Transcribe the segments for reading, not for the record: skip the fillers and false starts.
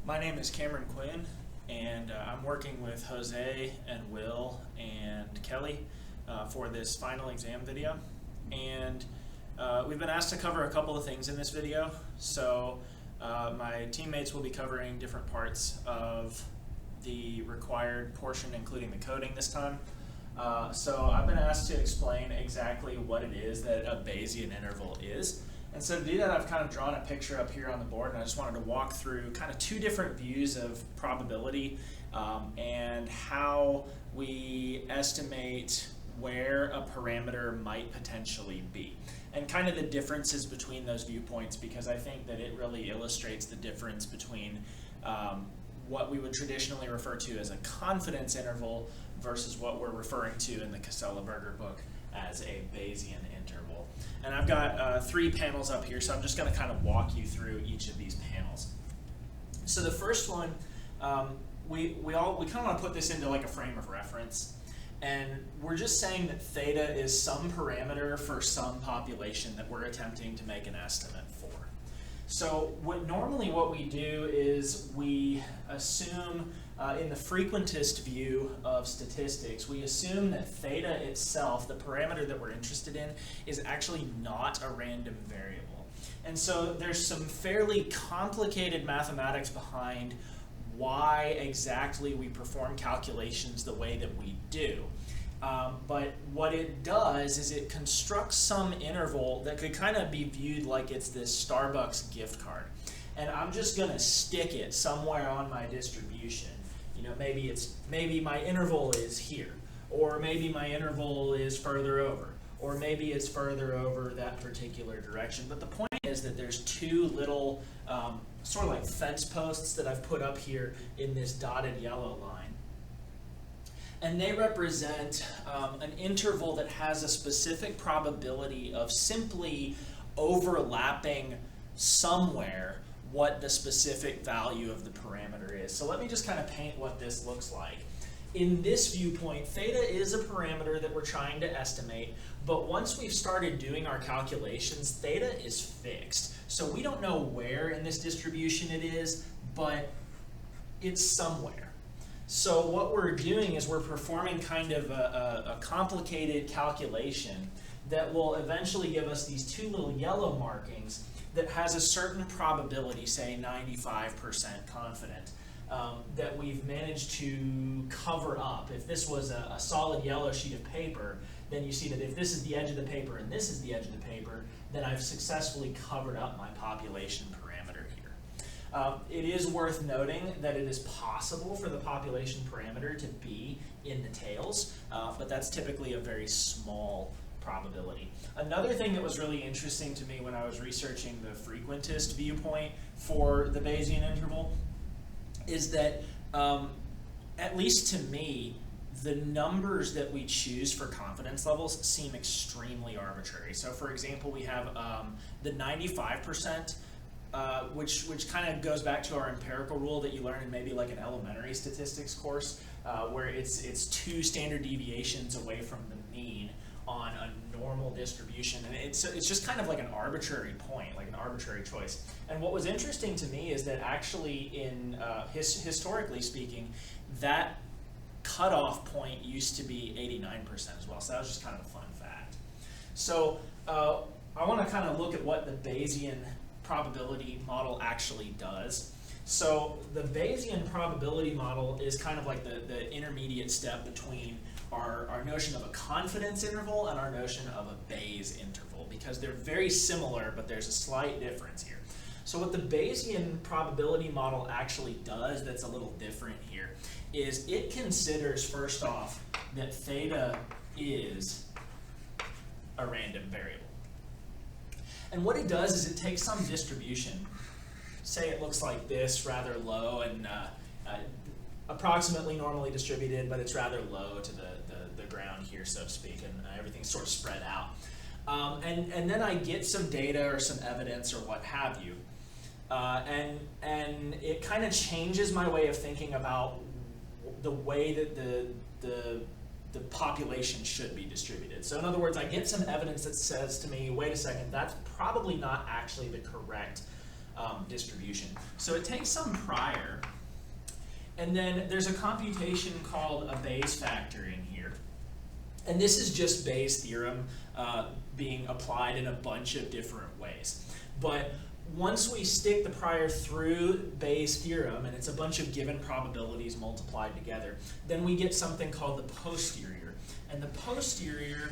My name is Cameron Quinn, and I'm working with Jose and Will and Kelly for this final exam video. And we've been asked to cover a couple of things in this video. So my teammates will be covering different parts of the required portion, including the coding this time. So I've been asked to explain exactly what it is that a Bayesian interval is. And so to do that, I've kind of drawn a picture up here on the board, and I just wanted to walk through kind of two different views of probability and how we estimate where a parameter might potentially be, and kind of the differences between those viewpoints, because I think that it really illustrates the difference between what we would traditionally refer to as a confidence interval versus what we're referring to in the Casella-Berger book as a Bayesian interval. And I've got 3 panels up here, so I'm just going to kind of walk you through each of these panels. So the first one, we kind of want to put this into like a frame of reference, and we're just saying that theta is some parameter for some population that we're attempting to make an estimate for. So normally what we do is we assume, in the frequentist view of statistics, we assume that theta itself, the parameter that we're interested in, is actually not a random variable. And so there's some fairly complicated mathematics behind why exactly we perform calculations the way that we do. But what it does is it constructs some interval that could kind of be viewed like it's this Starbucks gift card. And I'm just going to stick it somewhere on my distribution. You know, maybe my interval is here, or maybe my interval is further over, or maybe it's further over that particular direction. But the point is that there's 2 little sort of like fence posts that I've put up here in this dotted yellow line. And they represent an interval that has a specific probability of simply overlapping somewhere what the specific value of the parameter is. So let me just kind of paint what this looks like. In this viewpoint, theta is a parameter that we're trying to estimate, but once we've started doing our calculations, theta is fixed. So we don't know where in this distribution it is, but it's somewhere. So what we're doing is we're performing kind of a complicated calculation that will eventually give us these 2 little yellow markings that has a certain probability, say 95% confident, that we've managed to cover up. If this was a solid yellow sheet of paper, then you see that if this is the edge of the paper and this is the edge of the paper, then I've successfully covered up my population parameter here. It is worth noting that it is possible for the population parameter to be in the tails, but that's typically a very small probability. Another thing that was really interesting to me when I was researching the frequentist viewpoint for the Bayesian interval is that, at least to me, the numbers that we choose for confidence levels seem extremely arbitrary. So for example, we have the 95%, which kind of goes back to our empirical rule that you learn in maybe like an elementary statistics course, where it's 2 standard deviations away from the mean on a normal distribution, and it's just kind of like an arbitrary point, like an arbitrary choice. And what was interesting to me is that actually in historically speaking, that cutoff point used to be 89% as well. So that was just kind of a fun fact. So I want to kind of look at what the Bayesian probability model actually does. So the Bayesian probability model is kind of like the intermediate step between our notion of a confidence interval and our notion of a Bayes interval, because they're very similar, but there's a slight difference here. So what the Bayesian probability model actually does that's a little different here is it considers, first off, that theta is a random variable. And what it does is it takes some distribution, say it looks like this, rather low and approximately normally distributed, but it's rather low to the ground here, so to speak, and everything's sort of spread out. And then I get some data or some evidence or what have you, and it kind of changes my way of thinking about the way that the population should be distributed. So in other words, I get some evidence that says to me, wait a second, that's probably not actually the correct distribution. So it takes some prior, and then there's a computation called a Bayes factor in here. And this is just Bayes' theorem being applied in a bunch of different ways. But once we stick the prior through Bayes' theorem, and it's a bunch of given probabilities multiplied together, then we get something called the posterior. And the posterior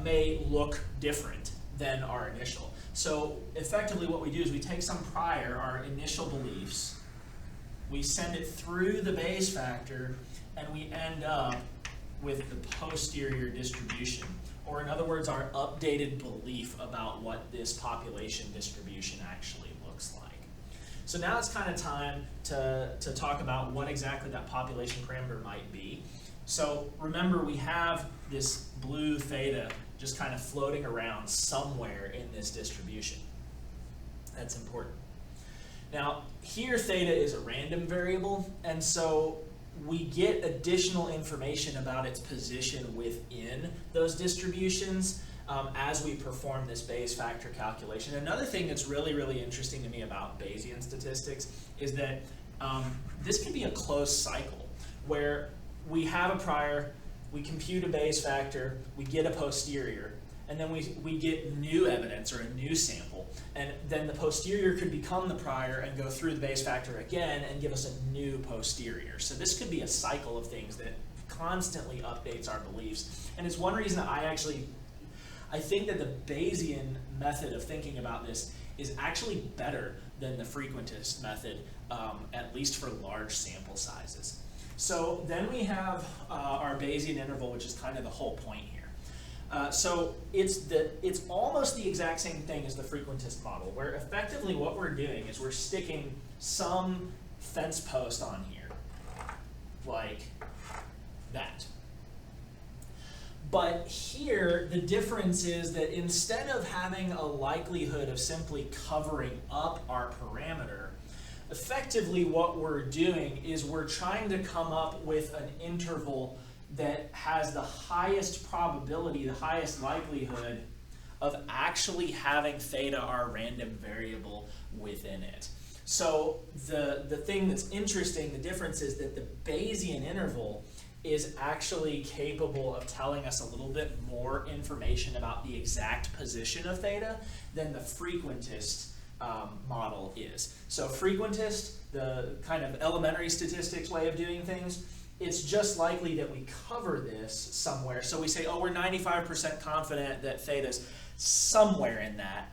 may look different than our initial. So effectively what we do is we take some prior, our initial beliefs, we send it through the Bayes factor, and we end up with the posterior distribution. Or in other words, our updated belief about what this population distribution actually looks like. So now it's kind of time to talk about what exactly that population parameter might be. So remember, we have this blue theta just kind of floating around somewhere in this distribution. That's important. Now, here theta is a random variable, and so we get additional information about its position within those distributions as we perform this Bayes factor calculation. Another thing that's really, really interesting to me about Bayesian statistics is that this can be a closed cycle where we have a prior, we compute a Bayes factor, we get a posterior, and then we get new evidence or a new sample, and then the posterior could become the prior and go through the Bayes factor again and give us a new posterior. So this could be a cycle of things that constantly updates our beliefs. And it's one reason I think that the Bayesian method of thinking about this is actually better than the frequentist method, at least for large sample sizes. So then we have our Bayesian interval, which is kind of the whole point here. So it's almost the exact same thing as the frequentist model, where effectively what we're doing is we're sticking some fence post on here, like that. But here, the difference is that instead of having a likelihood of simply covering up our parameter, effectively what we're doing is we're trying to come up with an interval that has the highest probability, the highest likelihood of actually having theta, our random variable, within it. So the thing that's interesting, the difference is that the Bayesian interval is actually capable of telling us a little bit more information about the exact position of theta than the frequentist model is. So frequentist, the kind of elementary statistics way of doing things, it's just likely that we cover this somewhere. So we say, oh, we're 95% confident that theta's somewhere in that.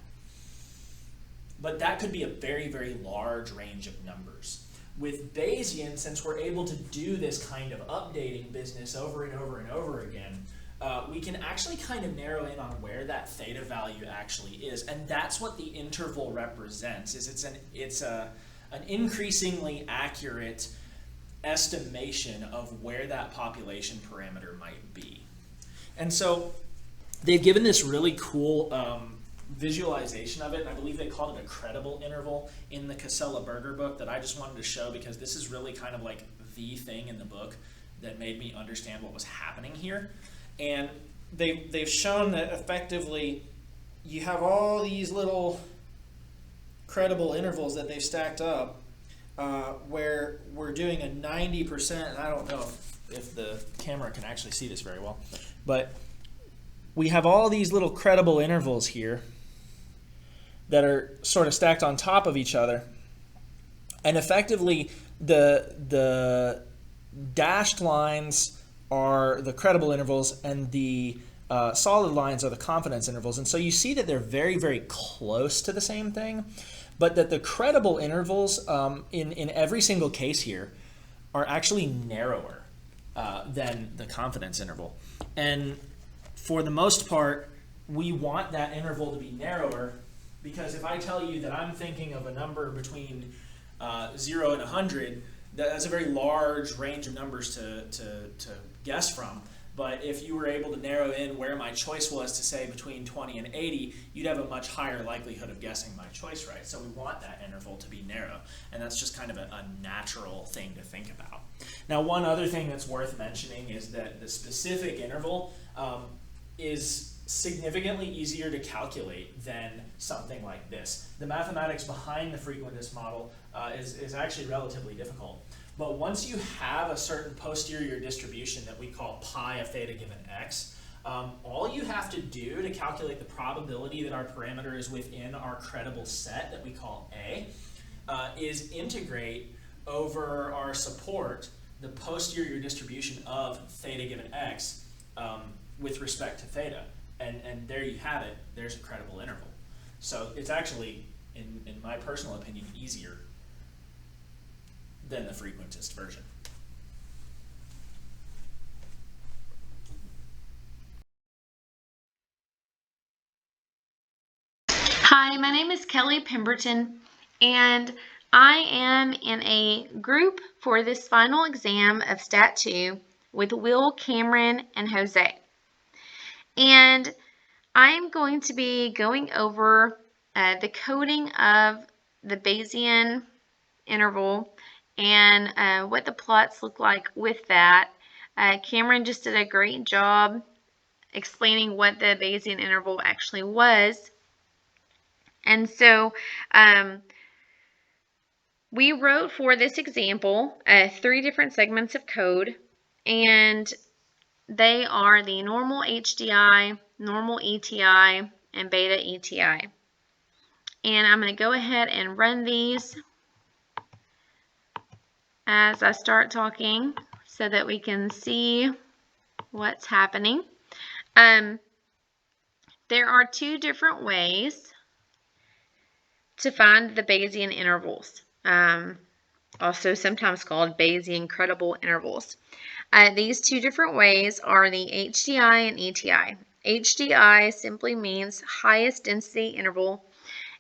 But that could be a very, very large range of numbers. With Bayesian, since we're able to do this kind of updating business over and over and over again, we can actually kind of narrow in on where that theta value actually is. And that's what the interval represents, is it's an increasingly accurate estimation of where that population parameter might be. And so they've given this really cool visualization of it, and I believe they called it a credible interval in the Casella-Berger book that I just wanted to show because this is really kind of like the thing in the book that made me understand what was happening here. And they've shown that effectively you have all these little credible intervals that they've stacked up where we're doing a 90%, and I don't know if the camera can actually see this very well, but we have all these little credible intervals here that are sort of stacked on top of each other, and effectively the dashed lines are the credible intervals and the solid lines are the confidence intervals. And so you see that they're very, very close to the same thing, but that the credible intervals in every single case here are actually narrower than the confidence interval. And for the most part, we want that interval to be narrower because if I tell you that I'm thinking of a number between 0 and 100, that's a very large range of numbers to guess from. But if you were able to narrow in where my choice was to say between 20 and 80, you'd have a much higher likelihood of guessing my choice right. So we want that interval to be narrow. And that's just kind of a natural thing to think about. Now, one other thing that's worth mentioning is that the specific interval is significantly easier to calculate than something like this. The mathematics behind the frequentist model is actually relatively difficult. But once you have a certain posterior distribution that we call pi of theta given x, all you have to do to calculate the probability that our parameter is within our credible set that we call A is integrate over our support the posterior distribution of theta given x with respect to theta. And there you have it, there's a credible interval. So it's actually, in my personal opinion, easier than the frequentist version. Hi, my name is Kelly Pemberton, and I am in a group for this final exam of Stat 2 with Will, Cameron, and Jose. And I am going to be going over the coding of the Bayesian interval and what the plots look like with that. Cameron just did a great job explaining what the Bayesian interval actually was. And so we wrote for this example 3 different segments of code, and they are the normal HDI, normal ETI, and beta ETI. And I'm going to go ahead and run these as I start talking so that we can see what's happening. There are 2 different ways to find the Bayesian intervals, also sometimes called Bayesian credible intervals. These 2 different ways are the HDI and ETI. HDI simply means highest density interval,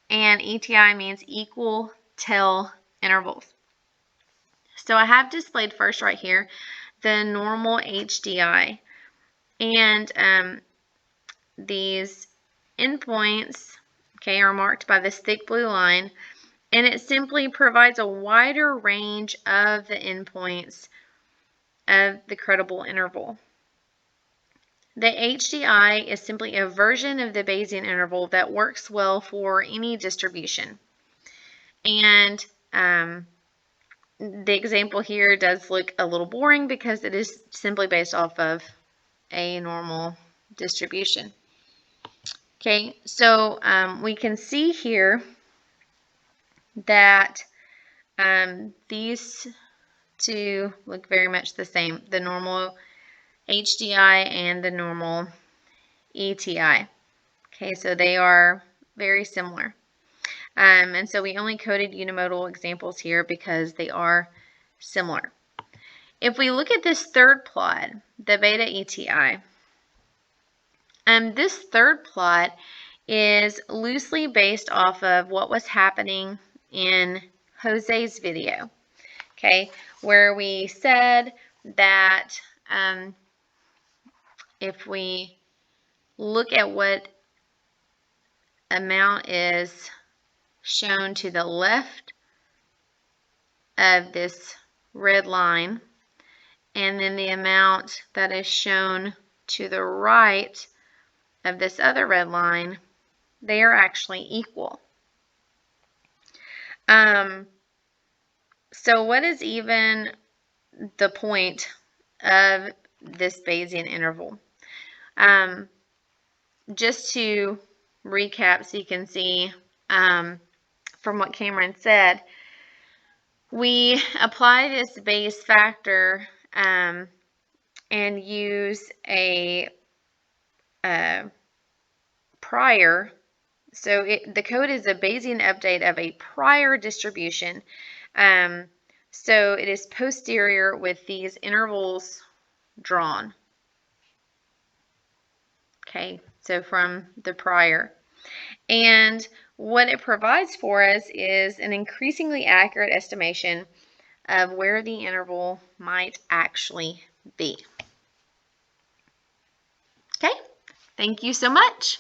and ETI means equal tail intervals. So I have displayed first right here the normal HDI, and these endpoints, okay, are marked by this thick blue line, and it simply provides a wider range of the endpoints of the credible interval. The HDI is simply a version of the Bayesian interval that works well for any distribution. And the example here does look a little boring because it is simply based off of a normal distribution. Okay, so we can see here that these 2 look very much the same, the normal HDI and the normal ETI. Okay, so they are very similar. And so we only coded unimodal examples here because they are similar. If we look at this third plot, the beta ETI, this third plot is loosely based off of what was happening in Jose's video, okay, where we said that if we look at what amount is shown to the left of this red line, and then the amount that is shown to the right of this other red line, they are actually equal. So what is even the point of this Bayesian interval? Just to recap so you can see from what Cameron said, we apply this Bayes factor and use a prior. So the code is a Bayesian update of a prior distribution. So it is posterior with these intervals drawn. Okay, so from the prior. And what it provides for us is an increasingly accurate estimation of where the interval might actually be. Okay, thank you so much.